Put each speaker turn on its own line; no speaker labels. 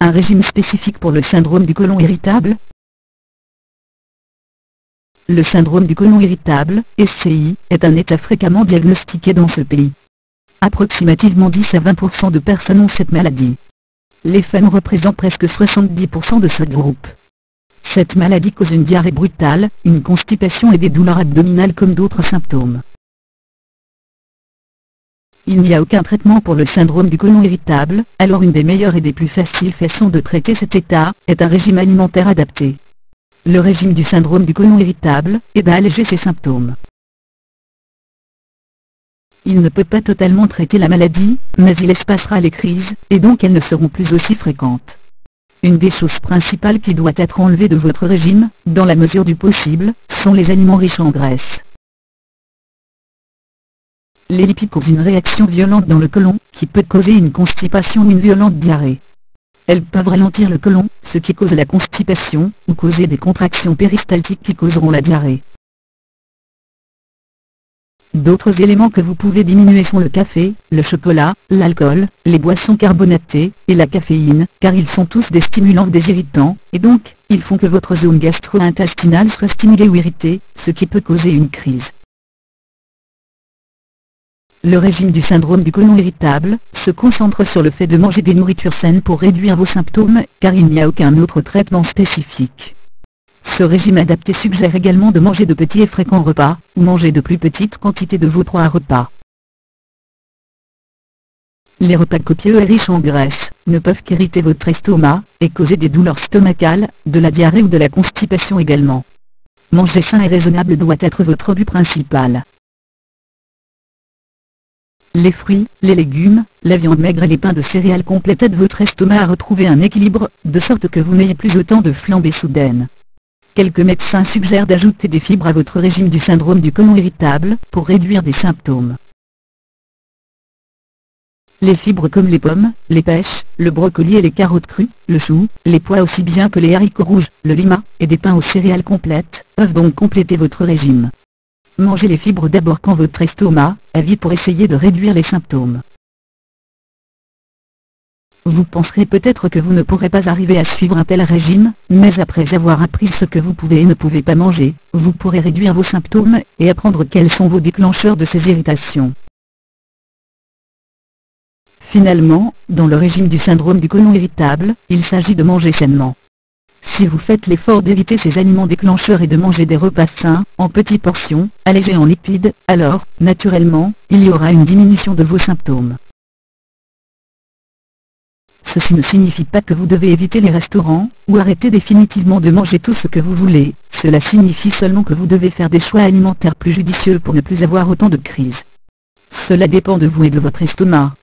Un régime spécifique pour le syndrome du côlon irritable. Le syndrome du côlon irritable, SCI, est un état fréquemment diagnostiqué dans ce pays. Approximativement 10 à 20% de personnes ont cette maladie. Les femmes représentent presque 70% de ce groupe. Cette maladie cause une diarrhée brutale, une constipation et des douleurs abdominales comme d'autres symptômes. Il n'y a aucun traitement pour le syndrome du côlon irritable, alors une des meilleures et des plus faciles façons de traiter cet état, est un régime alimentaire adapté. Le régime du syndrome du côlon irritable aide à alléger ces symptômes. Il ne peut pas totalement traiter la maladie, mais il espacera les crises, et donc elles ne seront plus aussi fréquentes. Une des choses principales qui doit être enlevée de votre régime, dans la mesure du possible, sont les aliments riches en graisse. Les lipides causent une réaction violente dans le côlon, qui peut causer une constipation ou une violente diarrhée. Elles peuvent ralentir le côlon, ce qui cause la constipation, ou causer des contractions péristaltiques qui causeront la diarrhée. D'autres éléments que vous pouvez diminuer sont le café, le chocolat, l'alcool, les boissons carbonatées, et la caféine, car ils sont tous des stimulants ou des irritants, et donc, ils font que votre zone gastro-intestinale soit stimulée ou irritée, ce qui peut causer une crise. Le régime du syndrome du côlon irritable se concentre sur le fait de manger des nourritures saines pour réduire vos symptômes, car il n'y a aucun autre traitement spécifique. Ce régime adapté suggère également de manger de petits et fréquents repas, ou manger de plus petites quantités de vos 3 repas. Les repas copieux et riches en graisse ne peuvent qu'irriter votre estomac, et causer des douleurs stomacales, de la diarrhée ou de la constipation également. Manger sain et raisonnable doit être votre but principal. Les fruits, les légumes, la viande maigre et les pains de céréales complètent aident votre estomac à retrouver un équilibre, de sorte que vous n'ayez plus autant de flambées soudaines. Quelques médecins suggèrent d'ajouter des fibres à votre régime du syndrome du côlon irritable, pour réduire des symptômes. Les fibres comme les pommes, les pêches, le brocoli et les carottes crues, le chou, les pois aussi bien que les haricots rouges, le lima, et des pains aux céréales complètes, peuvent donc compléter votre régime. Mangez les fibres d'abord quand votre estomac est vide pour essayer de réduire les symptômes. Vous penserez peut-être que vous ne pourrez pas arriver à suivre un tel régime, mais après avoir appris ce que vous pouvez et ne pouvez pas manger, vous pourrez réduire vos symptômes, et apprendre quels sont vos déclencheurs de ces irritations. Finalement, dans le régime du syndrome du côlon irritable, il s'agit de manger sainement. Si vous faites l'effort d'éviter ces aliments déclencheurs et de manger des repas sains, en petites portions, allégés en lipides, alors, naturellement, il y aura une diminution de vos symptômes. Ceci ne signifie pas que vous devez éviter les restaurants, ou arrêter définitivement de manger tout ce que vous voulez, cela signifie seulement que vous devez faire des choix alimentaires plus judicieux pour ne plus avoir autant de crises. Cela dépend de vous et de votre estomac.